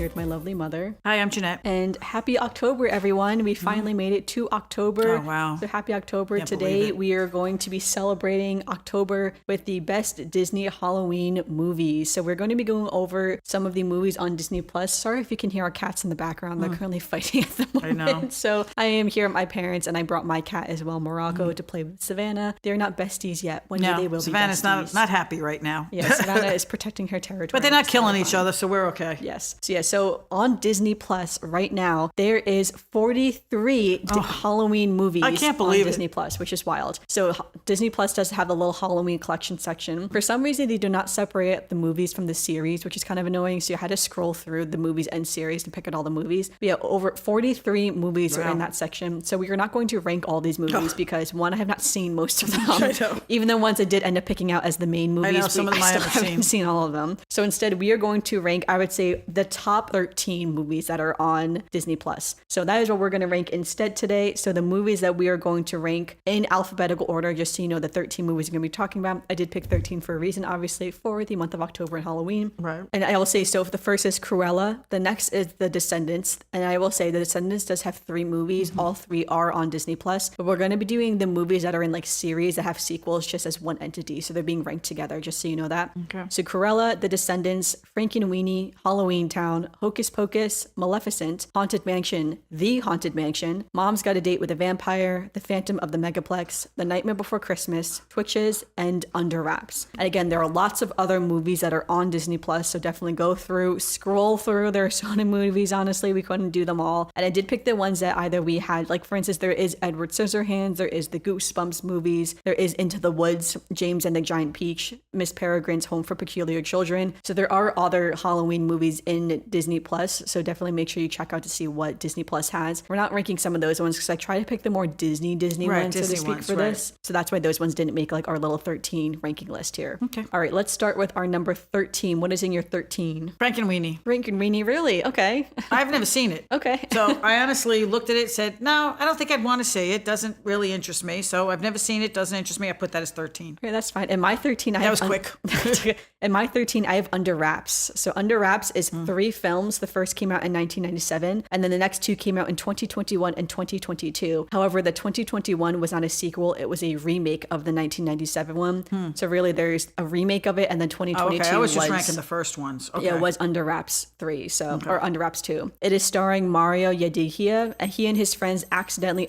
here with my lovely mother. Hi, I'm Janette. And happy October, everyone. We finally made it to October. Oh, wow. So happy October. Can't Today, believe it. we are going to be celebrating October with the best Disney Halloween movies. So we're going to be going over some of the movies on Disney Plus. Sorry if you can hear our cats in the background. They're currently fighting at the moment. I know. So I am here at my parents, and I brought my cat as well, Morocco, to play with Savannah. They're not besties yet. One day they will Savannah's be besties. not happy right now. Yeah, Savannah is protecting her territory. But they're not killing each other, so we're okay. Yes. So on Disney Plus right now, there is 43 Halloween movies I can't believe on it. Disney Plus, which is wild. So Disney Plus does have a little Halloween collection section. For some reason, they do not separate the movies from the series, which is kind of annoying. So you had to scroll through the movies and series to pick out all the movies. But yeah, over 43 movies are in that section. So we are not going to rank all these movies because, one, I have not seen most of them. I know. Even the ones I did end up picking out as the main movies. I know, some of them I still haven't seen all of them. So instead, we are going to rank, I would say, the top 13 movies that are on Disney Plus. So that is what we're going to rank instead today. So the movies that we are going to rank in alphabetical order, just so you know the 13 movies we're going to be talking about. I did pick 13 for a reason, obviously, for the month of October and Halloween. Right. And I will say, so the first is Cruella. The next is The Descendants. And I will say The Descendants does have 3 movies. All 3 are on Disney Plus. But we're going to be doing the movies that are in like series that have sequels just as one entity. So they're being ranked together, just so you know that. Okay. So Cruella, The Descendants, Frankenweenie, Halloween Town, Hocus Pocus, Maleficent, Haunted Mansion, The Haunted Mansion, Mom's Got a Date with a Vampire, The Phantom of the Megaplex, The Nightmare Before Christmas, Twitches, and Under Wraps. And again, there are lots of other movies that are on Disney Plus, so definitely go through, scroll through. There are so many movies, honestly, we couldn't do them all. And I did pick the ones that either we had, like for instance, there is Edward Scissorhands, there is the Goosebumps movies, there is Into the Woods, James and the Giant Peach, Miss Peregrine's Home for Peculiar Children. So there are other Halloween movies in Disney Plus, so definitely make sure you check out to see what Disney Plus has. We're not ranking some of those ones because I try to pick the more Disney Right, ones, so to Disney speak, ones, for right. this. So that's why those ones didn't make like our little 13 ranking list here. Okay. All right, let's start with our number 13. What is in your 13? Frankenweenie. Frankenweenie, really? Okay. I've never seen it. Okay. So I honestly looked at it, said, no, I don't think I'd want to see it. Doesn't really interest me. So I've never seen it. Doesn't interest me. I put that as 13. Okay, that's fine. And my 13, I That have was quick. In my 13, I have Under Wraps. So Under Wraps is 3 films. The first came out in 1997, and then the next 2 came out in 2021 and 2022. However, the 2021 was not a sequel. It was a remake of the 1997 one. So really, there's a remake of it, and then 2022 Okay, I was just ranking the first ones. Okay. Yeah, it was Under Wraps 3, or Under Wraps 2. It is starring Mario Yadihia, and he and his friends accidentally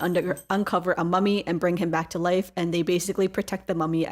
uncover a mummy and bring him back to life, and they basically protect the mummy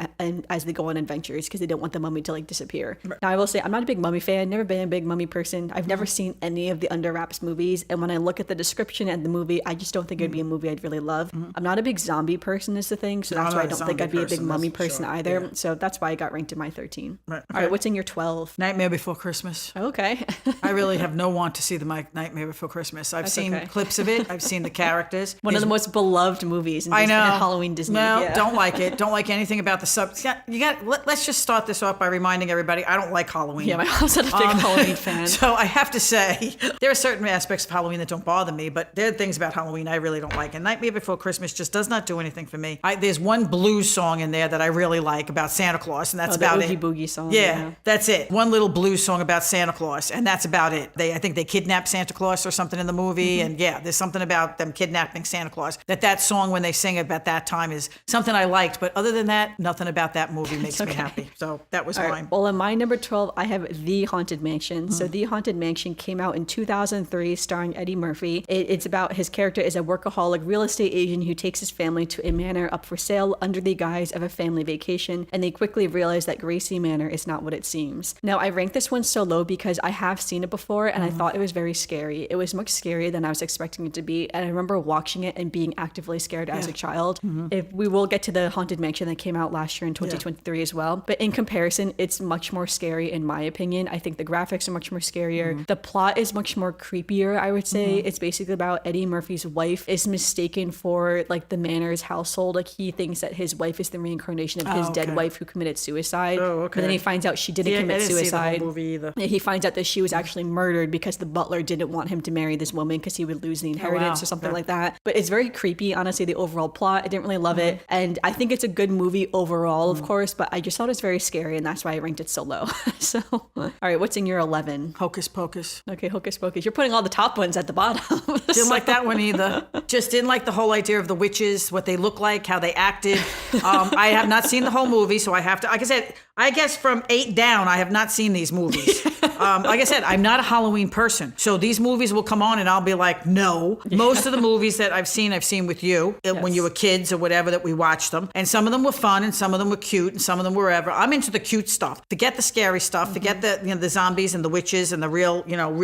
as they go on adventures because they don't want the mummy to like disappear. Right. Now, I will say, I'm not a big mummy fan, never been a big mummy person. I've never seen any of the Under Wraps movies, and when I look at the description and the movie, I just don't think it'd be a movie I'd really love. I'm not a big zombie person is the thing, so that's why I don't think I'd be a big mummy person either. Yeah. So that's why I got ranked in my 13. Right. All right, what's in your 12? Nightmare Before Christmas. Okay. I really have no want to see the Nightmare Before Christmas. I've seen okay. clips of it. I've seen the characters. One of the most beloved movies in I Disney, know. Halloween Disney. No, Yeah. don't like it. Don't like anything about the sub. Let's just start this off by reminding everybody I don't like Halloween. Yeah, my mom's not a big Halloween fan. So I have to say, there are certain aspects of Halloween that don't bother me, but there are things about Halloween I really don't like. And Nightmare Before Christmas just does not do anything for me. There's one blues song in there that I really like about Santa Claus, and that's about the Oogie it. Boogie song. Yeah, that's it. One little blues song about Santa Claus, and that's about it. I think they kidnapped Santa Claus or something in the movie, and yeah, there's something about them kidnapping Santa Claus. That song when they sing about that time is something I liked, but other than that, nothing about that movie makes me happy. So that was All mine. right. Well, in my number 12, I have The Haunted Mansion. So The Haunted Mansion came out in 2003, starring Eddie Murphy. It's about his character is a workaholic real estate agent who takes his family to a manor up for sale under the guise of a family vacation, and they quickly realize that Gracie Manor is not what it seems. Now, I ranked this one so low because I have seen it before, and I thought it was very scary. It was much scarier than I was expecting it to be, and I remember watching it and being actively scared as a child. If we will get to the Haunted Mansion that came out last year in 2023 as well, but in comparison, it's much more scary in my opinion. I think the graphics are much more scarier. The plot is much more creepier, I would say. It's basically about Eddie Murphy's wife is mistaken for like the Manor's household. Like he thinks that his wife is the reincarnation of his dead wife who committed suicide. Oh, okay. But then he finds out she didn't commit I didn't suicide. See the whole movie either. He finds out that she was actually murdered because the butler didn't want him to marry this woman because he would lose the inheritance or something like that. But it's very creepy, honestly, the overall plot. I didn't really love it. And I think it's a good movie overall, of course, but I just thought it was very scary, and that's why I ranked it so low. So, all right, what's in your 11? Hocus Pocus. Pocus. Okay, Hocus Pocus. You're putting all the top ones at the bottom. Didn't like that one either. Just didn't like the whole idea of the witches, what they look like, how they acted. I have not seen the whole movie, so I have to, like I said, I guess from 8 down, I have not seen these movies. Like I said, I'm not a Halloween person. So these movies will come on and I'll be like, no. Most of the movies that I've seen with you when you were kids or whatever that we watched them. And some of them were fun and some of them were cute and some of them were whatever. I'm into the cute stuff. Forget the scary stuff. Forget the zombies and the witches and the real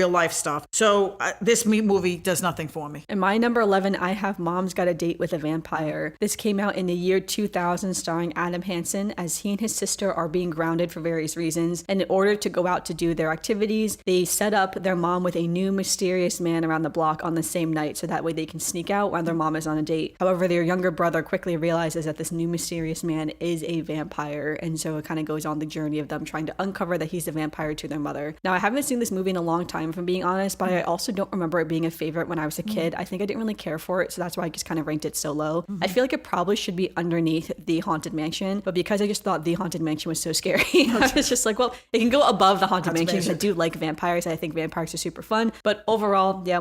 life stuff. So this movie does nothing for me. In my number 11, I have Mom's Got a Date with a Vampire. This came out in the year 2000, starring Adam Hansen, as he and his sister are being grounded for various reasons. And in order to go out to do their activities, they set up their mom with a new mysterious man around the block on the same night, so that way they can sneak out while their mom is on a date. However, their younger brother quickly realizes that this new mysterious man is a vampire, and so it kind of goes on the journey of them trying to uncover that he's a vampire to their mother. Now, I haven't seen this movie in a long time, if I'm being honest, but I also don't remember it being a favorite when I was a kid. I think I didn't really care for it, so that's why I just kind of ranked it so low. I feel like it probably should be underneath The Haunted Mansion, but because I just thought The Haunted Mansion was so scary, I was just like, well, it can go above The Haunted Mansion because I do like vampires. I think vampires are super fun, but overall, yeah,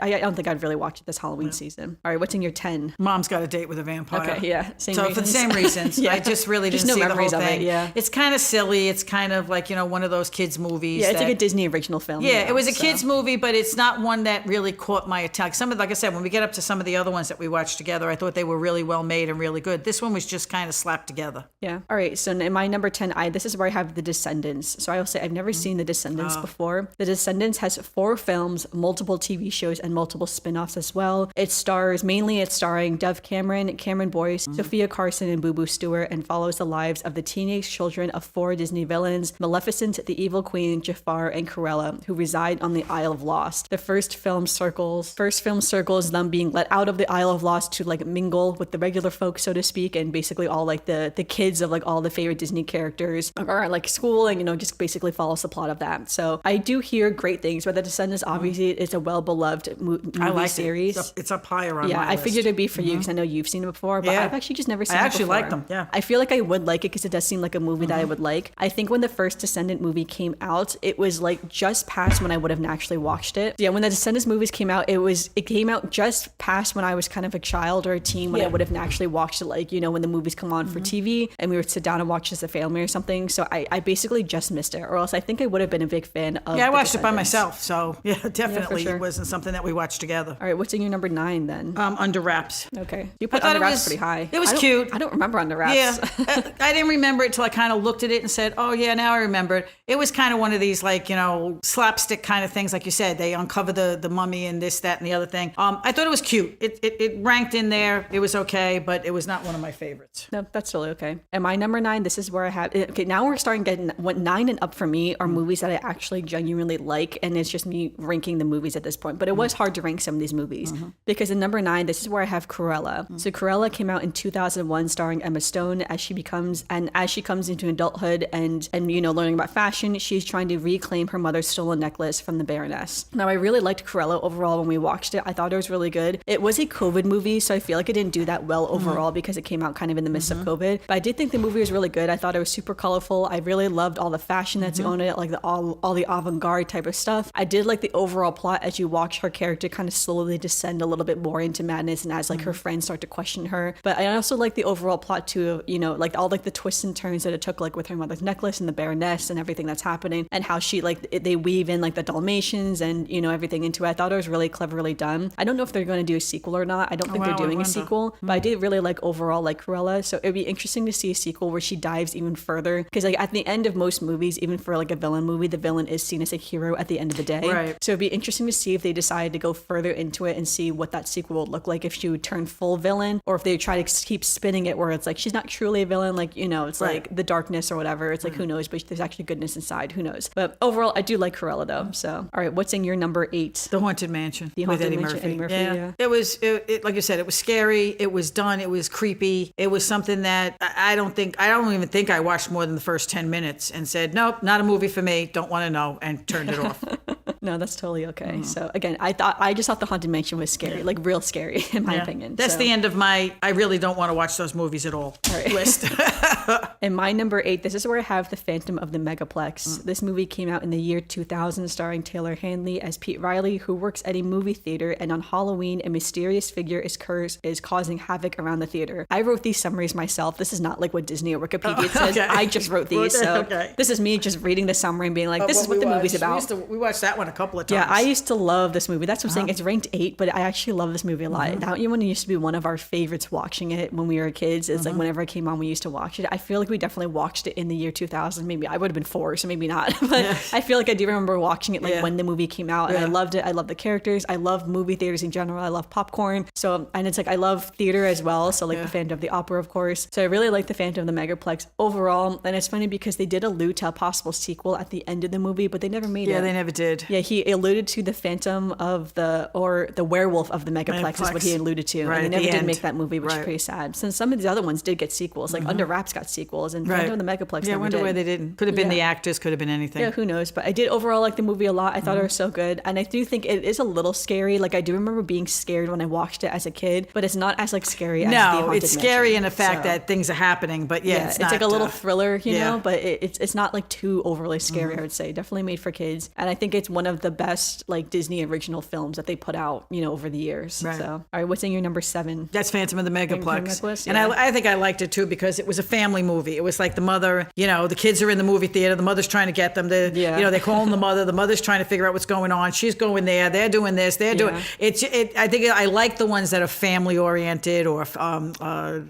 I don't think I'd really watch it this Halloween season. All right, what's in your 10? Mom's Got a Date with a Vampire. Okay, yeah, for the same reasons. I just really didn't see the whole thing. It's kind of silly. It's kind of like, one of those kids movies. Yeah, it's like a Disney original film. Yeah, it was a kids movie, but it's not one that really caught my attention. Like I said, when we get up to some of the other ones that we watched together, I thought they were really well made and really good. This one was just kind of slapped together. Yeah. All right. So in my number 10, this is where I have The Descendants. So I will say I've never seen The Descendants before. The Descendants has 4 films, multiple TV shows, and multiple spin-offs as well. It's starring Dove Cameron, Cameron Boyce, Sophia Carson, and Boo Boo Stewart, and follows the lives of the teenage children of 4 Disney villains, Maleficent, the Evil Queen, Jafar, and Cruella, who reside on the Isle of Lost. The first film circles them being let out of the Isle of Lost to like mingle with the regular folk, so to speak, and basically all like the kids of like all the favorite Disney characters are at like school, and just basically follows the plot of that. So I do hear great things, but The Descendants obviously it's a well-beloved movie series. It's up higher on my list. I figured it'd be for you because I know you've seen it before, but I've actually just never seen it before. I actually like them, yeah. I feel like I would like it because it does seem like a movie that I would like. I think when the first Descendant movie came out, it was like just past when I would have actually watched it. So yeah, when the Descendants movies came out, it came out just past when I was kind of a child or a teen when I would have actually watched it, like, when the movies come on for TV and we would sit down and watch as a family or something. So I basically just missed it, or else I think I would have been a big fan of I watched it by myself, so definitely sure. It wasn't something that we watched together. All right, what's in your number 9 then? Under Wraps. Okay. You put Under Wraps pretty high. It was cute. I don't remember Under Wraps. Yeah. I didn't remember it until I kind of looked at it and said, oh yeah, now I remember it. It was kind of one of these like, slapstick kind of things. Like you said, they uncover the mummy and this, that, and the other thing. I thought it was cute. It ranked in there. It was okay, but it was not one of my favorites. No, that's totally okay. And my number 9, this is where I have, okay, now we're starting getting, what 9 and up for me are movies that I actually genuinely like, and it's just me ranking the movies at this point. But it was hard to rank some of these movies because in number 9, this is where I have Cruella. So Cruella came out in 2001, starring Emma Stone, as she comes into adulthood and learning about fashion, she's trying to reclaim her mother's stolen necklace from the Baroness. Now, I really liked Cruella overall when we watched it. I thought it was really good. It was a COVID movie, so I feel like it didn't do that well overall because it came out kind of in the midst of COVID. But I did think the movie was really good. I thought it was super colorful. I really loved all the fashion that's on it, like all the avant-garde type of stuff. I did like the overall plot as you watch her character kind of slowly descend a little bit more into madness, and as like her friends start to question her. But I also like the overall plot too, like all like the twists and turns that it took, like with her mother's necklace and the Baroness and everything that's happening, and how she they weave in like the Dalmatians and everything into it. I thought it was really cleverly done. I don't know if they're going to do a sequel or not. I don't think they're doing a sequel, but I did really like overall like Cruella. So it'd be interesting to see a sequel where she dives even further, because like at the end of most movies, even for like a villain movie, the villain is seen as a hero at the end of the day. Right. So it'd be interesting to see if they decide to go further into it and see what that sequel would look like, if she would turn full villain, or if they try to keep spinning it where it's like she's not truly a villain, like it's like the darkness or whatever. It's like who knows, but there's actually goodness inside. Who knows? But overall, I do like Cruella though. So all right, what's in your number 8? The Haunted Mansion. The Haunted Mansion, Eddie Murphy. Yeah. It was like you said, it was scary. It was done. It was creepy. It was something that I don't even think I watched more than the first 10 minutes and said, nope, not a movie for me. Don't want to know, and turned it off. No, that's totally okay. So again, I just thought the Haunted Mansion was scary, like real scary in my opinion. That's So. the end of my, I really don't want to watch those movies at all list. And my number 8, this is where I have The Phantom of the Megaplex. This movie came out in the year 2000, starring Taylor Handley as Pete Riley, who works at a movie theater, and on Halloween, a mysterious figure is causing havoc around the theater. I wrote these summaries myself. This is not like what Disney or Wikipedia says. Okay. I just wrote these. So this is me just reading the summary and being like, this is what the movie's about. We watched that one a couple of times. Yeah, I used to love this movie. That's what I'm saying. It's ranked 8, but I actually love this movie a lot. That one used to be one of our favorites watching it when we were kids. It's like whenever it came on, we used to watch it. I feel like we definitely watched it in the year 2000. Maybe I would have been 4, so maybe not. But I feel like I do remember watching it like when the movie came out, and I loved it. I love the characters. I love movie theaters in general. I love popcorn. So, and it's like I love theater as well. So like the Phantom of the Opera, of course. So I really like the Phantom of the Megaplex overall. And it's funny because they did allude to a possible sequel at the end of the movie, but they never made it. Yeah, they never did. Yeah, he alluded to the Phantom of the Werewolf of the Megaplex is what he alluded to. Right, and they never did end. make that movie, which is pretty sad. Since some of these other ones did get sequels, like Under Wraps got sequels, and Phantom of the Megaplex Yeah, I never wonder did. why they didn't. Could have been the actors, could have been anything. Yeah, who knows? But I did overall like the movie a lot. I thought it was so good. And I do think it is a little scary. Like I do remember being scared when I watched it as a kid, but it's not as like scary as the Haunted it's scary Mansion. in the fact So, that things are happening, but it's not, like a little thriller, you yeah. know, but it's not like too overly scary, I would say. Definitely made for kids. And I think it's one of the best like Disney original films that they put out, you know, over the years. Right. So, all right, what's in your number 7? That's Phantom of the Megaplex. Megaplex, And yeah. I think I liked it too because it was a family movie. It was like the mother, you know, the kids are in the movie theater, the mother's trying to get them. You know, they call them the mother's trying to figure out what's going on. She's going there, they're doing this, they're doing I think I like the ones that are family oriented or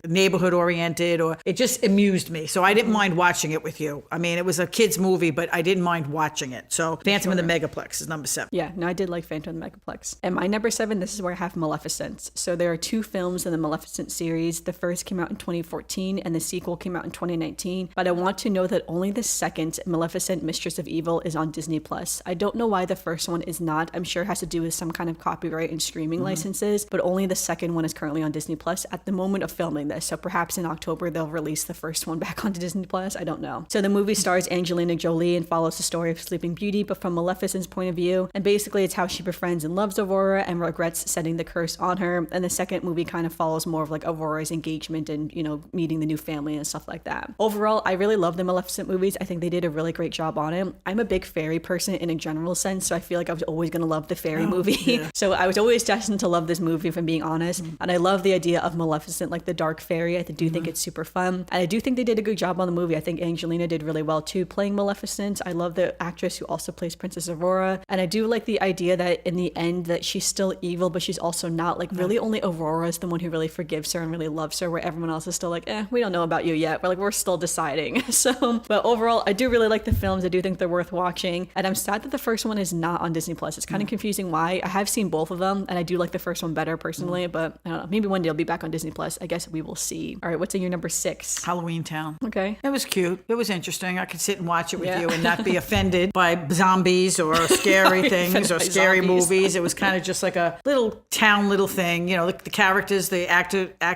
neighborhood oriented, or it just amused me. So I didn't mind watching it with you. I mean, it was a kid's movie, but I didn't mind watching it. So Phantom of the Megaplex is number 7. Yeah, no, I did like Phantom of the Megaplex. And my number 7, this is where I have Maleficent. So there are 2 films in the Maleficent series. The first came out in 2014 and the sequel came out in 2019. But I want to know that only the second, Maleficent Mistress of Evil, is on Disney+. I don't know why the first one is not. I'm sure it has to do with some kind of copyright and streaming licenses, but only the second one is currently on Disney+ at the moment of filming this. So perhaps in October they'll release the first one back onto Disney+. I don't know. So the movie stars Angelina Jolie and follows the story of Sleeping Beauty, but from Maleficent's point of view. And basically it's how she befriends and loves Aurora and regrets setting the curse on her. And the second movie kind of follows more of like Aurora's engagement and, you know, meeting the new family and stuff like that. Overall, I really love the Maleficent movies. I think they did a really great job on it. I'm a big fairy person in a general sense, so I feel like I was always going to love the fairy movie. Yeah. So I was always destined to love this movie, if I'm being honest. And I love the idea of Maleficent, like the dark fairy. I do think it's super fun. And I do think they did a good job on the movie. I think Angelina did really well too, playing Maleficent. I love the actress who also plays Princess Aurora. And I do like the idea that in the end that she's still evil, but she's also not. Like really only Aurora is the one who really forgives her and really loves her, where everyone else is still like, we don't know about you yet. We're still deciding. So, but overall, I do really like the films. I do think they're worth watching. And I'm sad that the first one is not on Disney+. It's kind of confusing why. I have seen both of them, and I do like the first one better personally, but I don't know. Maybe one day it'll be back on Disney+. I guess we will see. All right, what's in your number 6? Halloween Town. Okay. It was cute. It was interesting. I could sit and watch it with you and not be offended by zombies or scary things or scary movies. It was kind of just like a little town, little thing. You know, the characters, the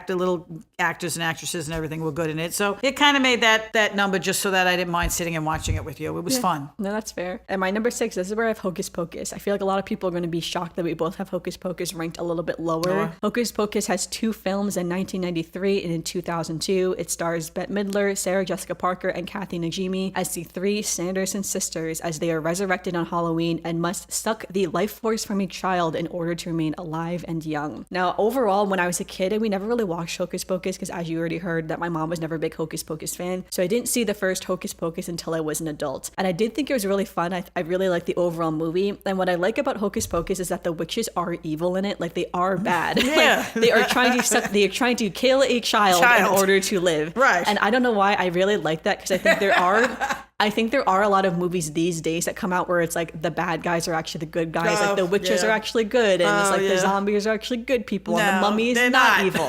little actors and actresses and everything were good in it. So it kind of made that number just so that I didn't mind sitting and watching it with you. It was fun. No, that's fair. And my number 6, this is where I have Hocus Pocus. I feel like a lot of people are going to be shocked that we both have Hocus Pocus ranked a little bit lower. Hocus Pocus has 2 films in 1993 and in 2002. It stars Bette Midler, Sarah Jessica Parker, and Kathy Najimy as the 3 Sanderson sisters as they are resurrected on Halloween and must suck the life force from a child in order to remain alive and young. Now, overall, when I was a kid, we never really watched Hocus Pocus because, as you already heard, that my mom was never a big Hocus Pocus fan. So I didn't see the first Hocus Pocus until I was an adult. And I did think it was really fun. I really liked the overall movie. And what I like about Hocus Pocus is that the witches are evil in it. Like, they are bad. Yeah. Like, they are trying to kill a child in order to live. Right. And I don't know why I really like that, because I think there are a lot of movies these days that come out where it's like the bad guys are actually the good guys, like the witches are actually good, and it's like the zombies are actually good people, and the mummy is not evil.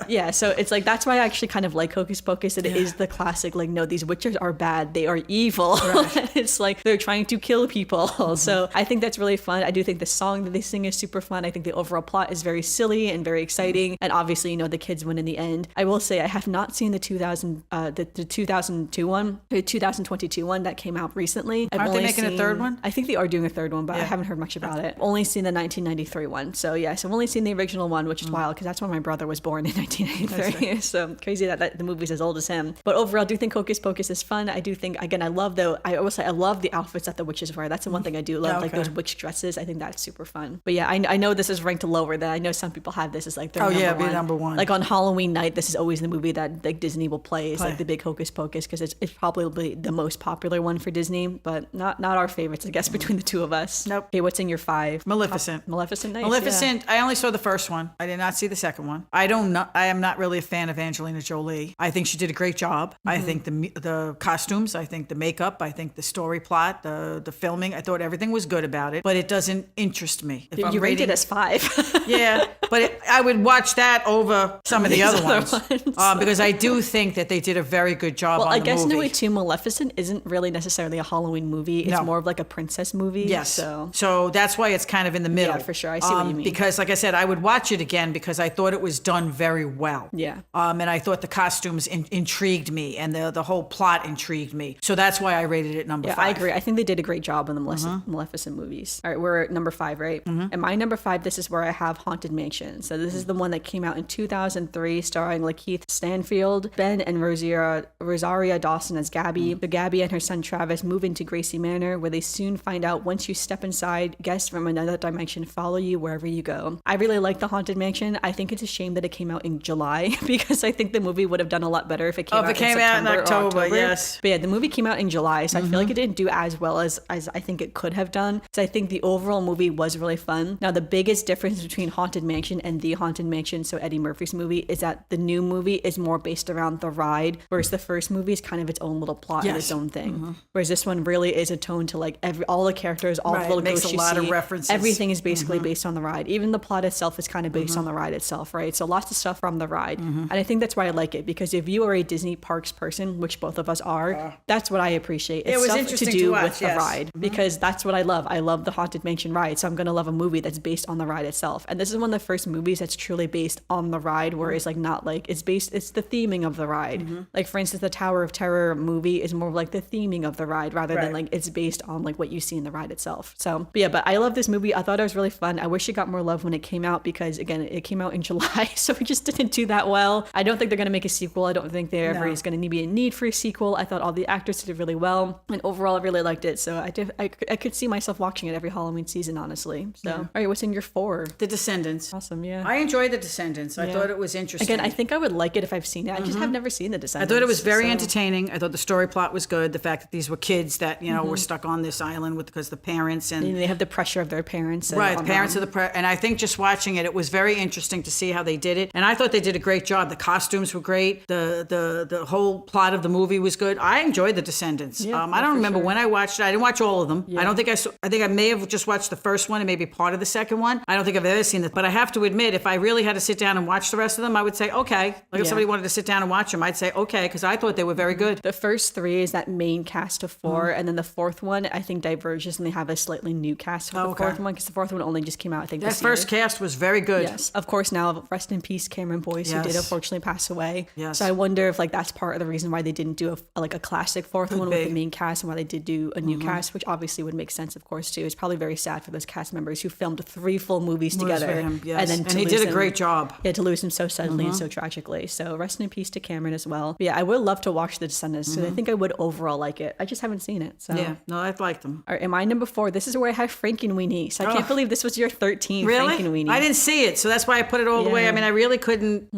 Yeah, so it's like that's why I actually kind of like Hocus Pocus. It is the classic, like, no, these witches are bad, they are evil. Right. It's like they're trying to kill people. Mm-hmm. So I think that's really fun. I do think the song that they sing is super fun. I think the overall plot is very silly and very exciting, and obviously, you know, the kids win in the end. I will say I have not seen the 2002 one, the 2012 2022 one that came out recently. Aren't they making a third one? I think they are doing a third one, but I haven't heard much about it. Only seen the 1993 one. So yes, I've only seen the original one, which is wild because that's when my brother was born in 1993. So crazy that the movie's as old as him. But overall, I do think Hocus Pocus is fun. I do think, again, I love I love the outfits that the witches wear. That's the one thing I do love, like those witch dresses. I think that's super fun. But yeah, I know this is ranked lower. That I know some people have this as like their number one. Like on Halloween night, this is always the movie that like Disney will play. Is like the big Hocus Pocus because it's probably the most popular one for Disney, but not our favorites, I guess, between the two of us. Nope. Okay, what's in your 5? Maleficent. Nice. Maleficent. Yeah. I only saw the first one. I did not see the second one. I am not really a fan of Angelina Jolie. I think she did a great job. I think the costumes, I think the makeup, I think the story plot, the filming, I thought everything was good about it, but it doesn't interest me. You rated it as 5. Yeah, but I would watch that over some of the other ones. Because I do think that they did a very good job on the movie. Well, I guess in a way too, Maleficent isn't really necessarily a Halloween movie. It's more of like a princess movie. Yes. So that's why it's kind of in the middle. Yeah, for sure. I see what you mean. Because like I said, I would watch it again because I thought it was done very well. Yeah. And I thought the costumes intrigued me and the whole plot intrigued me. So that's why I rated it number 5. I agree. I think they did a great job in the Maleficent movies. All right, we're at number 5, right? And my number 5, this is where I have Haunted Mansion. So this is the one that came out in 2003, starring Lakeith Stanfield, Ben and Rosaria Dawson as Gabby. So Gabby and her son Travis move into Gracie Manor, where they soon find out once you step inside, guests from another dimension follow you wherever you go. I really like the Haunted Mansion. I think it's a shame that it came out in July because I think the movie would have done a lot better if it came out in September or October. Yes. But yeah, the movie came out in July, so I feel like it didn't do as well as I think it could have done. So I think the overall movie was really fun. Now, the biggest difference between Haunted Mansion and The Haunted Mansion, so Eddie Murphy's movie, is that the new movie is more based around the ride, whereas the first movie is kind of its own little plot and its own thing. Whereas this one really is a tone to like all the characters, all the little ghosts you see. Makes a lot of references. Everything is basically based on the ride. Even the plot itself is kind of based on the ride itself, right? So lots of stuff from the ride. And I think that's why I like it, because if you are a Disney parks person, which both of us are, that's what I appreciate. It's stuff to do with the ride, because that's what I love. I love the Haunted Mansion ride, so I'm going to love a movie that's based on the ride itself. And this is one of the first movies that's truly based on the ride, where it's like not like it's the theming of the ride. Like for instance, the Tower of Terror movie is more like the theming of the ride rather than like it's based on like what you see in the ride itself. So but I love this movie. I thought it was really fun. I wish it got more love when it came out, because again, it came out in July, so it just didn't do that well. I don't think they're going to make a sequel. I don't think there ever is going to be a need for a sequel. I thought all the actors did really well, and overall I really liked it. So I could see myself watching it every Halloween season, honestly. So all right, what's in your 4? The Descendants. Awesome. Yeah, I enjoyed The Descendants. I thought it was interesting. Again, I think I would like it if I've seen it. I just have never seen The Descendants. I thought it was very entertaining. I thought the story plot was good. The fact that these were kids that were stuck on this island because the parents and they have the pressure of their parents. The parents of and I think just watching it was very interesting to see how they did it. And I thought they did a great job. The costumes were great. The whole plot of the movie was good. I enjoyed The Descendants. I don't remember when I watched it. I didn't watch all of them. I don't think I think I may have just watched the first one and maybe part of the second one. I don't think I've ever seen it. But I have to admit, if I really had to sit down and watch the rest of them, I would say, okay. Like if somebody wanted to sit down and watch them, I'd say, okay, because I thought they were very good. The first 3 is that main cast of 4, and then the 4th one, I think, diverges, and they have a slightly new cast for the 4th one, because the 4th one only just came out, I think, that first cast was very good. Yes. Of course, now, rest in peace, Cameron Boyce, who did unfortunately pass away. Yes. So I wonder if like that's part of the reason why they didn't do a classic 4th one with the main cast, and why they did do a new cast, which obviously would make sense, of course, too. It's probably very sad for those cast members who filmed 3 full movies together. And he did a great job. Yeah, to lose him so suddenly and so tragically. So rest in peace to Cameron as well. But yeah, I would love to watch The Descendants, so I think I would overall like it. I just haven't seen it. So yeah, no, I liked them. All right, am I number 4? This is where I have Frankenweenie. So I can't believe this was your 13. Really? Frankenweenie. I didn't see it, so that's why I put it all the way. I mean, I really couldn't.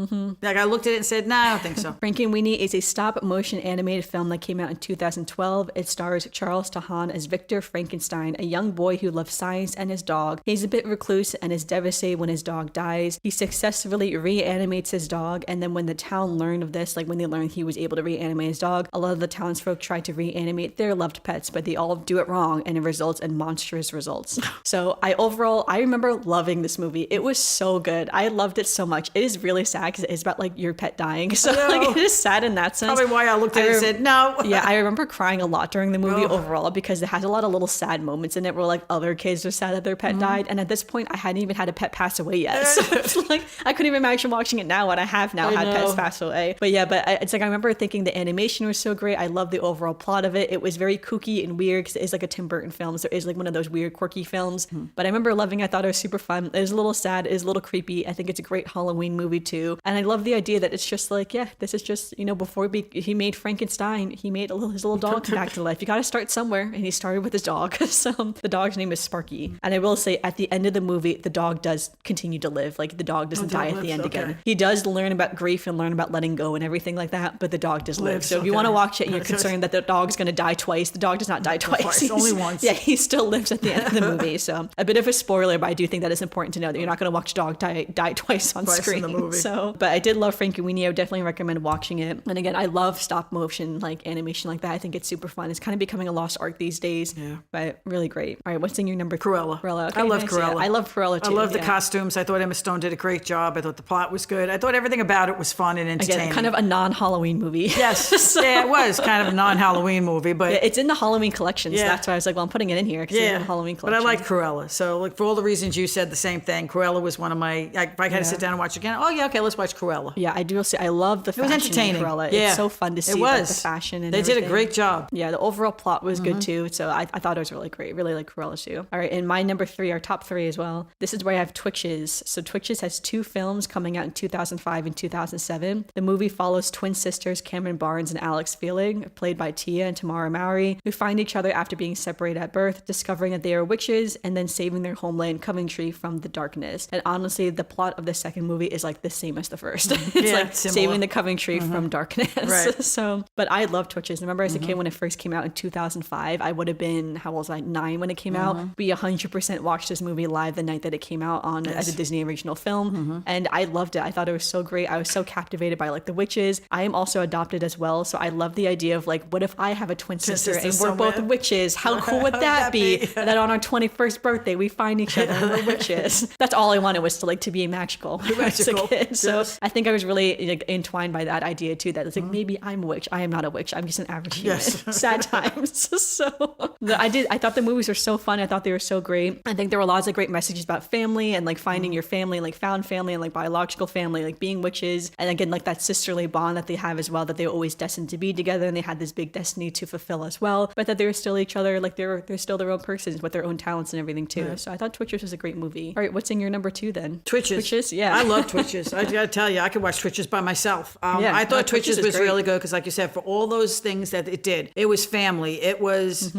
Like I looked at it and said, I don't think so. Frankenweenie is a stop-motion animated film that came out in 2012. It stars Charles Tahan as Victor Frankenstein, a young boy who loves science and his dog. He's a bit recluse and is devastated when his dog dies. He successfully reanimates his dog, and then when the town learned of this, like when they learned he was able to reanimate his dog, a lot of the townsfolk try to reanimate their loved pets, but they all do it wrong, and it results in monstrous results. So I remember loving this movie. It was so good. I loved it so much. It is really sad because it is about like your pet dying. So like it is sad in that sense. Probably why I looked at it and said no. Yeah, I remember crying a lot during the movie overall, because it has a lot of little sad moments in it where like other kids are sad that their pet died, and at this point I hadn't even had a pet pass away yet. So it's like I couldn't even imagine watching it now when I have now had pets pass away. But yeah, it's like I remember thinking the animation was so great. I love the overall plot of it. It was very kooky and weird because it is like a Tim Burton film. So it is like one of those weird, quirky films. But I remember loving it. I thought it was super fun. It was a little sad. It was a little creepy. I think it's a great Halloween movie too. And I love the idea that it's just like, yeah, this is just, before he made Frankenstein, he made his little dog come back to life. You got to start somewhere. And he started with his dog. So the dog's name is Sparky. And I will say at the end of the movie, the dog does continue to live. Like the dog doesn't die at the end again. He does learn about grief and learn about letting go and everything like that, but the dog does live. So if you want to watch it and you're concerned that the dog's going to die twice, the dog does not die twice. Only once. Yeah, he still lives at the end of the movie. So a bit of a spoiler, but I do think that it's important to know that you're not going to watch a dog die twice on screen. In the movie. So, but I did love Frankenweenie. I would definitely recommend watching it. And again, I love stop motion, like animation like that. I think it's super fun. It's kind of becoming a lost art these days. Yeah. But really great. All right, what's in your number? Cruella. Okay, I love nice. Cruella. Yeah, I love Cruella too. I love the costumes. I thought Emma Stone did a great job. I thought the plot was good. I thought everything about it was fun and entertaining. Again, kind of a non-Halloween movie. Yes. So, yeah, it was kind of a non-Halloween movie, but yeah, it's in the Halloween collection. So that's why I was like, well, I'm putting it in here because it's in the Halloween collection. But I like Cruella. So like for all the reasons you said, the same thing. Cruella was one of my. If I had to sit down and watch it again, oh yeah, okay, let's watch Cruella. Yeah, I do say I love the fashion. It was entertaining. In Cruella. Yeah. It's so fun to see the fashion and they everything. did a great job. Yeah, the overall plot was good too. So I thought it was really great. Really like Cruella too. All right, and my number 3, our top 3 as well. This is where I have Twitches. So Twitches has 2 films coming out in 2005 and 2007. The movie follows twin sisters Cameron Barnes and Alex Feeling, played by Tia and Tamara Mowry, who find each other after being separated at birth, discovering that they are witches, and then saving their homeland Coventry from the darkness. And honestly, the plot of the second movie is like the same as the first. It's like similar. Saving the Coventry from darkness. Right. So, but I love Twitches. Remember as a kid when it first came out in 2005, I would have been, how old was I? 9 when it came out. We 100% watched this movie live the night that it came out on as a Disney original film. And I loved it. I thought it was so great. I was so captivated by like the witches. I am also adopted as well. So I love the idea of like, what if I have a twin sister and we're both witches? How cool would that be? And then on our 21st birthday, we find each other and we're witches. That's all I wanted was to be magical. As a kid. So I think I was really like, entwined by that idea too, that it's like, maybe I'm a witch. I am not a witch. I'm just an average human. Sad times. So I thought the movies were so fun. I thought they were so great. I think there were lots of great messages about family and like finding your family, like found family and like biological family, like being witches. And again, like that sisterly bond that they have as well, that they're always destined to be together and they had this big destiny to fulfill as well, but that they're still each other, like they're still their own persons with their own talents and everything too. Right. So I thought Twitches was a great movie. All right, what's in your number 2 then? Twitches. Yeah. I love Twitches. I gotta tell you, I could watch Twitches by myself. I thought Twitches was really good because like you said, for all those things that it did, it was family. It was,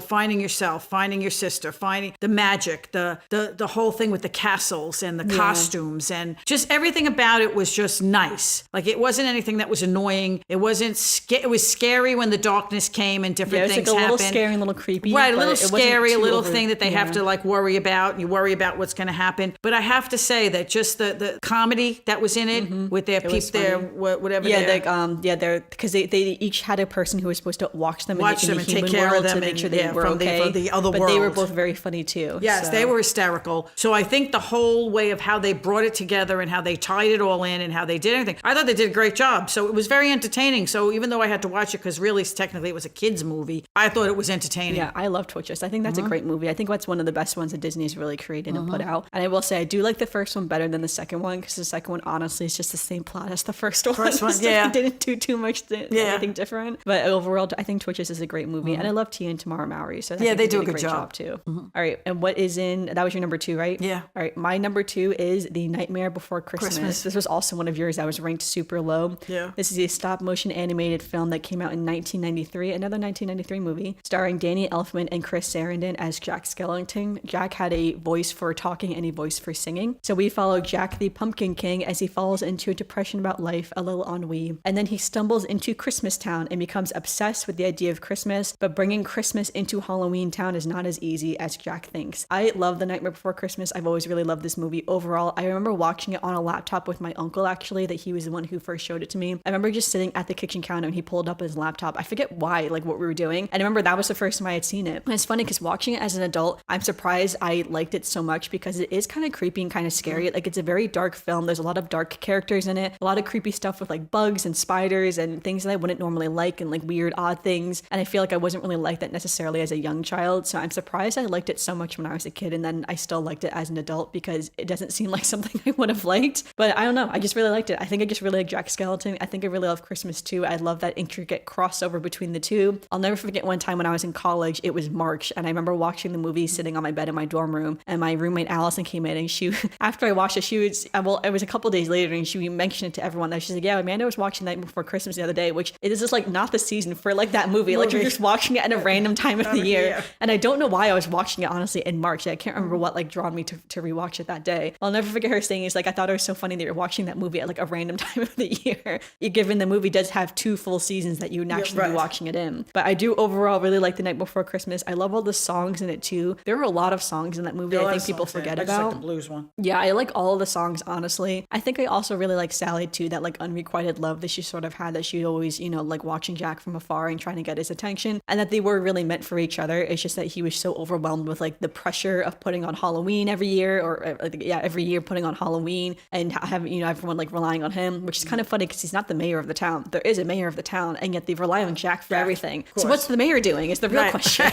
finding yourself, finding your sister, finding the magic, the whole thing with the castles and the costumes and just everything about it was just nice. Like it wasn't anything that was annoying. It wasn't it was scary when the darkness came and different things happened. It was like a little scary and a little creepy. Right, a little scary, a little thing that they have to like worry about. You worry about what's going to happen. But I have to say that just the comedy that was in it with their whatever. Yeah, they're because they each had a person who was supposed to watch them and take care of them to make sure they were okay. From the other but world. They were both very funny too. Yes, they were hysterical. So I think the whole way of how they brought it together and how they tied it all in and how they did everything, I thought they did a great job. So it was very entertaining. So even though I had to watch it because really technically it was a kid's movie, I thought it was entertaining. Yeah, I love Twitches. I think that's a great movie. I think that's one of the best ones that Disney's really created and put out. And I will say I do like the first one better than the second one because the second one honestly is just the same plot as the first one. It didn't do too much anything different. But overall, I think Twitches is a great movie. And I love Tia and Tamara Mowry. So they do a good job too. All right. And what is that was your number 2, right? Yeah. All right. My number 2 is The Nightmare Before Christmas. This was also one of yours that was ranked super low. Yeah. This is a stop motion animated film that came out in 1993, another 1993 movie, starring Danny Elfman and Chris Sarandon as Jack Skellington. Jack had a voice for talking and a voice for singing. So we follow Jack the Pumpkin King as he falls into a depression about life, a little ennui. And then he stumbles into Christmas Town and becomes obsessed with the idea of Christmas, but bringing Christmas into Halloween Town is not as easy as Jack thinks. I love The Nightmare Before Christmas. I've always really loved this movie overall. I remember watching it on a laptop with my uncle, actually, that he was the one who first showed it to me. I remember just sitting at the kitchen counter and he pulled up his laptop. I forget why, like what we were doing. And I remember that was the first time I had seen it. And it's funny because watching it as an adult, I'm surprised I liked it so much because it is kind of creepy and kind of scary. Like it's a very dark film. There's a lot of dark characters in it, a lot of creepy stuff with like bugs and spiders and things that I wouldn't normally like and like weird, odd things. And I feel like I wasn't really like that necessarily as a young child. So I'm surprised I liked it so much when I was a kid. And then I still liked it as an adult because it doesn't seem like something I would have liked. But I don't know. I just really liked it. I think I just really like Jack Skellington. I think I really love Christmas too. I love that intricate cross crossover between the two. I'll never forget one time when I was in college, it was March, and I remember watching the movie sitting on my bed in my dorm room, and my roommate Allison came in, and she, after I watched it, she was, well, it was a couple days later, and she mentioned it to everyone. That she's like, yeah, Amanda was watching Night Before Christmas the other day, which it is just like not the season for like that movie. Like you're just watching it at a random time of the year. And I don't know why I was watching it, honestly, in March. I can't remember what like drawn me to rewatch it that day. I'll never forget her saying, it's like, I thought it was so funny that you're watching that movie at like a random time of the year, given the movie does have 2 full seasons that you would actually be watching it in. But I do overall really like The Night Before Christmas. I love all the songs in it too. There are a lot of songs in that movie I think people forget about. I just like the blues one. Yeah, I like all of the songs, honestly. I think I also really like Sally too, that like unrequited love that she sort of had, that she always, you know, like watching Jack from afar and trying to get his attention, and that they were really meant for each other. It's just that he was so overwhelmed with like the pressure of putting on Halloween every year, or every year putting on Halloween, and having, you know, everyone like relying on him, which is kind of funny because he's not the mayor of the town. There is a mayor of the town, and yet they rely on Jack for everything. So what's the mayor doing is the real question.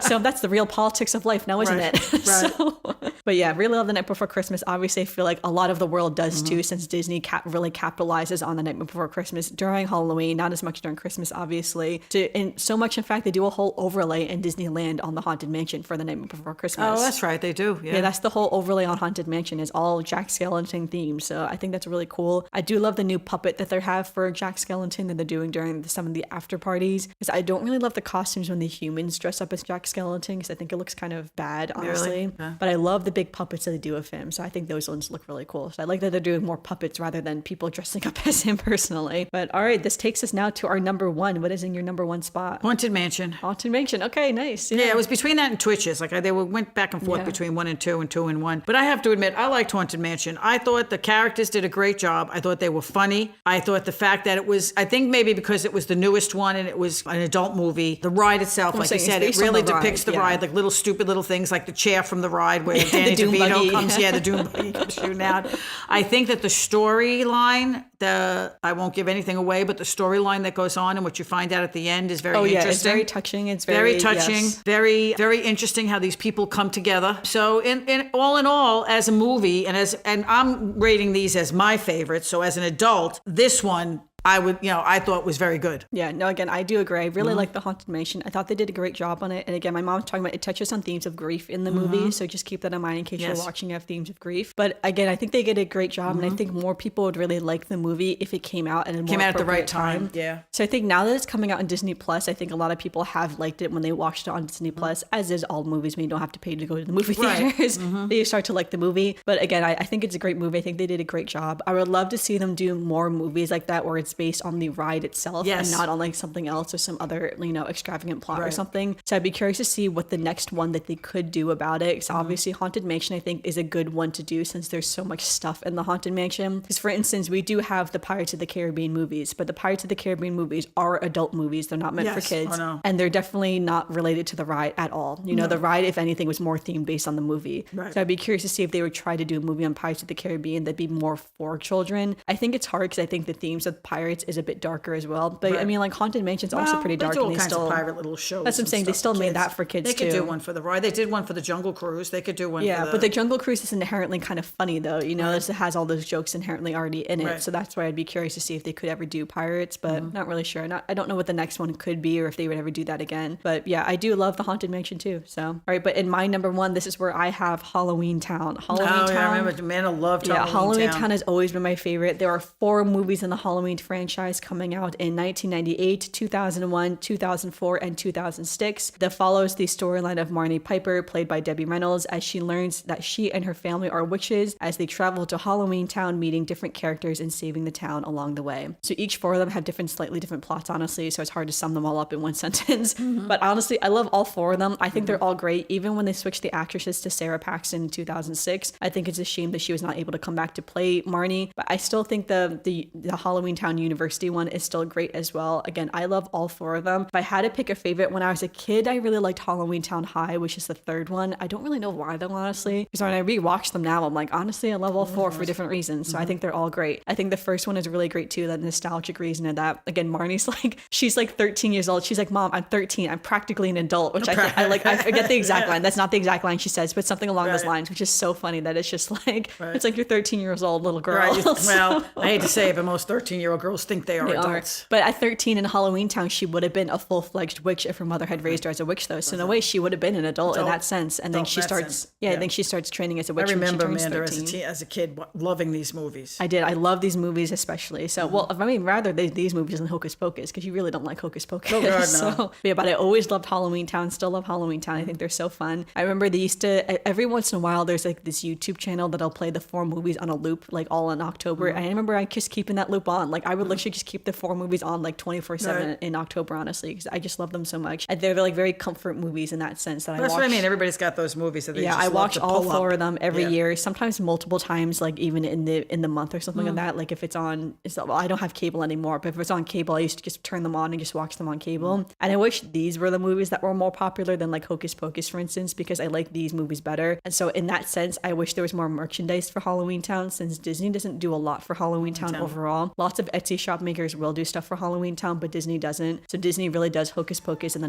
So that's the real politics of life now, isn't it? So, but yeah, really love The Night Before Christmas. Obviously, I feel like a lot of the world does too, since Disney really capitalizes on The Night Before Christmas during Halloween, not as much during Christmas, obviously. And so much, in fact, they do a whole overlay in Disneyland on the Haunted Mansion for The Night Before Christmas. Oh, that's right, they do. Yeah, that's the whole overlay on Haunted Mansion, is all Jack Skellington themed. So I think that's really cool. I do love the new puppet that they have for Jack Skellington that they're doing during some of the after parties, because I don't really love the costumes when the humans dress up as Jack Skellington, because I think it looks kind of bad, honestly. Really? Okay. But I love the big puppets that they do of him, so I think those ones look really cool. So I like that they're doing more puppets rather than people dressing up as him personally. But all right, this takes us now to our number 1. What is in your number 1 spot? Haunted Mansion. Haunted Mansion. Okay, nice. Yeah, it was between that and Twitches. Like they went back and forth between 1 and 2 and 2 and 1. But I have to admit, I liked Haunted Mansion. I thought the characters did a great job. I thought they were funny. I thought the fact that it was, I think maybe because it was the newest one and it was an adult movie, the ride itself, like you said, it really depicts the ride, like little stupid little things like the chair from the ride where Danny DeVito comes, the Doom buggy comes shooting out. I think that the storyline, I won't give anything away, but the storyline that goes on and what you find out at the end is very interesting. It's very touching. It's very touching. Yes. Very, very interesting how these people come together. So in all, as a movie, and I'm rating these as my favorite. So as an adult, this one, I thought was very good. Yeah, no, again, I do agree. I really like the Haunted Mansion. I thought they did a great job on it. And again, my mom's talking about it touches on themes of grief in the movie. So just keep that in mind in case you're watching, you have themes of grief. But again, I think they did a great job. And I think more people would really like the movie if it came out at a more at the right time. Yeah. So I think now that it's coming out on Disney Plus, I think a lot of people have liked it when they watched it on Disney Plus, as is all movies when you don't have to pay to go to the movie theaters. They start to like the movie. But again, I think it's a great movie. I think they did a great job. I would love to see them do more movies like that where it's based on the ride itself and not on like something else or some other, extravagant plot or something. So I'd be curious to see what the next one that they could do about it. So obviously Haunted Mansion, I think, is a good one to do since there's so much stuff in the Haunted Mansion. Because for instance, we do have the Pirates of the Caribbean movies, but the Pirates of the Caribbean movies are adult movies. They're not meant for kids. And they're definitely not related to the ride at all. The ride, if anything, was more themed based on the movie. Right. So I'd be curious to see if they would try to do a movie on Pirates of the Caribbean that'd be more for children. I think it's hard because I think the themes of pirates is a bit darker as well. But I mean, like Haunted Mansion's also pretty dark. They do all and kinds of pirate little shows. That's what I'm saying. They still made that for kids too. They could do one for the ride. They did one for the Jungle Cruise. They could do one. Yeah, but the Jungle Cruise is inherently kind of funny though. It has all those jokes inherently already in it. So that's why I'd be curious to see if they could ever do pirates, but not really sure. I don't know what the next one could be or if they would ever do that again. But yeah, I do love the Haunted Mansion too. So all right, but in my number 1, this is where I have Halloween Town. Town. I remember Amanda loved Halloween Town has always been my favorite. There are 4 movies in the Halloween franchise coming out in 1998, 2001, 2004, and 2006 that follows the storyline of Marnie Piper, played by Debbie Reynolds, as she learns that she and her family are witches as they travel to Halloween Town, meeting different characters and saving the town along the way. So each 4 of them have slightly different plots, honestly, so it's hard to sum them all up in one sentence. But honestly, I love all 4 of them. I think they're all great. Even when they switched the actresses to Sarah Paxton in 2006, I think it's a shame that she was not able to come back to play Marnie, but I still think the Halloween Town University one is still great as well. Again, I love all 4 of them. If I had to pick a favorite, when I was a kid, I really liked Halloween Town High, which is the 3rd one. I don't really know why though, honestly, because when I rewatch them now, I'm like, honestly, I love all 4 for different reasons. So I think they're all great. I think the first one is really great too, that nostalgic reason of that. Again, Marnie's she's 13 years old. She's like, Mom, I'm 13. I'm practically an adult, which I forget the exact line. That's not the exact line she says, but something along those lines, which is so funny that it's just it's like you're 13 years old, little girl. Right. Well, I hate to say it, but most 13-year-old girls girls think they are adults. But at 13 in Halloween Town, she would have been a full-fledged witch if her mother had raised her as a witch, though. So in a way, she would have been an adult in that sense. And then she starts, I think she starts training as a witch. I remember when she turns Amanda 13. as a kid loving these movies. I did. I love these movies especially. So, well, I mean, rather these movies than Hocus Pocus, because you really don't like Hocus Pocus. Oh, God, no. So, yeah, but I always loved Halloween Town. Still love Halloween Town. I think they're so fun. I remember they used to, every once in a while, there's like this YouTube channel that'll play the 4 movies on a loop, like all in October. And I remember I just keeping that loop on. Like I would literally just keep the 4 movies on like 24/7 in October, honestly, because I just love them so much. And they're like very comfort movies in that sense that I watch. That's what I mean. Everybody's got those movies that they just I love watch to all pull 4 up. of them every year, sometimes multiple times, like even in the month or something like that. Like if it's on, well, I don't have cable anymore, but if it's on cable, I used to just turn them on and just watch them on cable. And I wish these were the movies that were more popular than like Hocus Pocus, for instance, because I like these movies better. And so in that sense, I wish there was more merchandise for Halloween Town, since Disney doesn't do a lot for Halloween Town overall. Lots of Etsy shop makers will do stuff for Halloween Town, but Disney doesn't. So Disney really does Hocus Pocus and the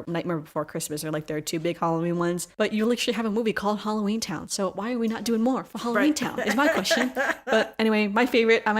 Nightmare Before Christmas are like their 2 big Halloween ones. But you literally have a movie called Halloween Town. So why are we not doing more for Halloween Town is my question. But anyway, my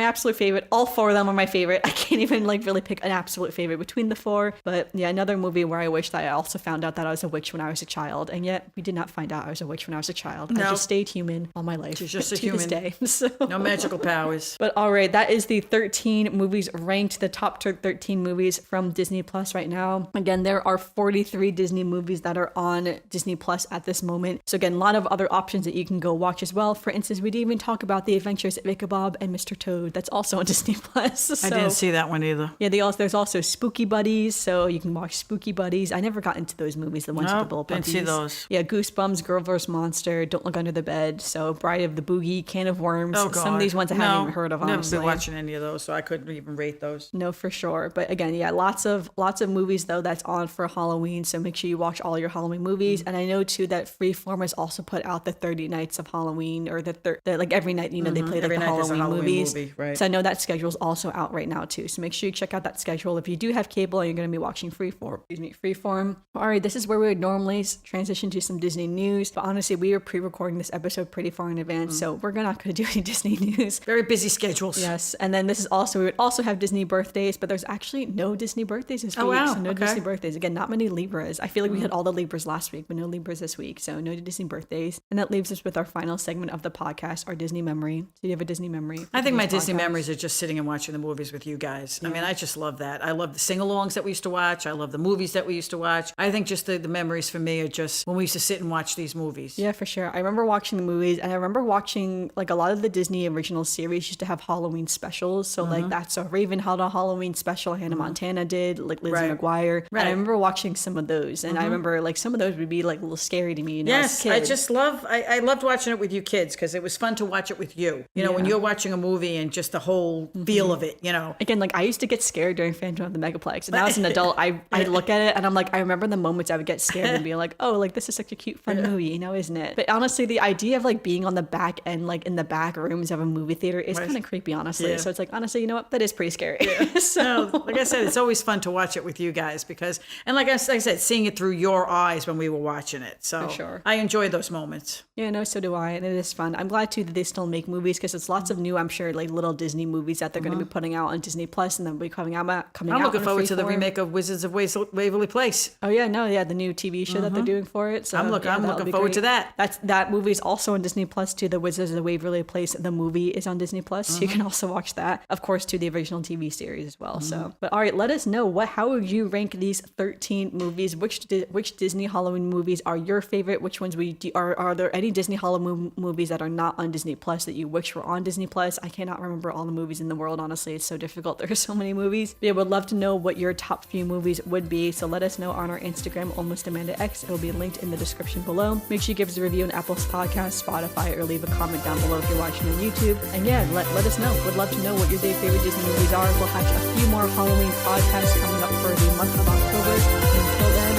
absolute favorite, all 4 of them are my favorite. I can't even like really pick an absolute favorite between the 4. But yeah, another movie where I wish that I also found out that I was a witch when I was a child. And yet we did not find out I was a witch when I was a child. I just stayed human all my life. She's just a to human. this day. So. No magical powers. But all right, that is the 13 movies ranked, the top 13 movies from Disney Plus right now. Again, there are 43 Disney movies that are on Disney Plus at this moment. So again, a lot of other options that you can go watch as well. For instance, we didn't even talk about The Adventures of Ichabod and Mr. Toad. That's also on Disney Plus. So, I didn't see that one either. Yeah, there's also Spooky Buddies, so you can watch Spooky Buddies. I never got into those movies, the ones with the little puppies. Didn't see those. Yeah, Goosebumps, Girl vs. Monster, Don't Look Under the Bed, so Bride of the Boogie, Can of Worms. Oh, God. Some of these ones I haven't even heard of, honestly. Never been watching any of those, so I couldn't even rate those. No, for sure. But again, yeah, lots of movies though that's on for Halloween. So make sure you watch all your Halloween movies. And I know too that Freeform has also put out the 30 Nights of Halloween, or the like every night, they play like Every the night there's a Halloween movies. movie, right. So I know that schedule's also out right now too. So make sure you check out that schedule if you do have cable and you're going to be watching Freeform. All right, this is where we would normally transition to some Disney news. But honestly, we are pre-recording this episode pretty far in advance, so we're not going to do any Disney news. Very busy schedules. Yes, and then we would also have Disney birthdays, but there's actually no Disney birthdays this week. Oh, wow. So no Okay. Disney birthdays. Again, not many Libras. I feel like we had all the Libras last week, but no Libras this week. So no Disney birthdays. And that leaves us with our final segment of the podcast, our Disney memory. So you have a Disney memory? I think my this Disney podcast? memories are just sitting and watching the movies with you guys. I mean, I just love that. I love the sing-alongs that we used to watch. I love the movies that we used to watch. I think just the memories for me are just when we used to sit and watch these movies. Yeah, for sure. I remember watching the movies, and I remember watching like a lot of the Disney original series used to have Halloween specials. So like that's so Raven had a Halloween special, Hannah Montana did, like Lizzie McGuire. Right. And I remember watching some of those, and I remember like some of those would be like a little scary to me. You know, Yes, as a kid. I loved watching it with you kids because it was fun to watch it with you. You know, when you're watching a movie and just the whole feel of it, you know. Again, like I used to get scared during Phantom of the Megaplex, and now as an adult, I look at it and I'm like, I remember the moments I would get scared and be like, oh, like this is such a cute, fun movie, you know, isn't it? But honestly, the idea of like being on the back end, like in the back rooms of a movie theater, is kind of creepy, honestly. Yeah. So it's like, honestly, you know what? That is pretty scary. So No, like I said, it's always fun to watch it with you guys because, and like I said, seeing it through your eyes when we were watching it. So For sure. I enjoy those moments. yeah, no, so do I, and it is fun. I'm glad too that they still make movies because it's lots of new, I'm sure, like little Disney movies that they're going to be putting out on Disney Plus, and then be coming out. I'm looking forward to the remake of Wizards of Waverly Place. Oh yeah, no, yeah, the new TV show that they're doing for it. So I'm yeah, looking that'll be forward to great. that. That movie is also on Disney Plus too. The Wizards of Waverly Place, the movie is on Disney Plus, so you can also watch that. Of course, to the original TV series as well. So, but all right, let us know how would you rank these 13 movies? Which Disney Halloween movies are your favorite? Which ones are there any Disney Halloween movies that are not on Disney Plus that you wish were on Disney Plus? I cannot remember all the movies in the world. Honestly, it's so difficult. There are so many movies. But yeah, would love to know what your top few movies would be. So let us know on our Instagram, AlmostAmandaX. It will be linked in the description below. Make sure you give us a review on Apple Podcasts, Spotify, or leave a comment down below if you're watching on YouTube. And yeah, let us know. Would love to know what your favorite Disney movies are. We'll have a few more Halloween podcasts coming up for the month of October. Until then,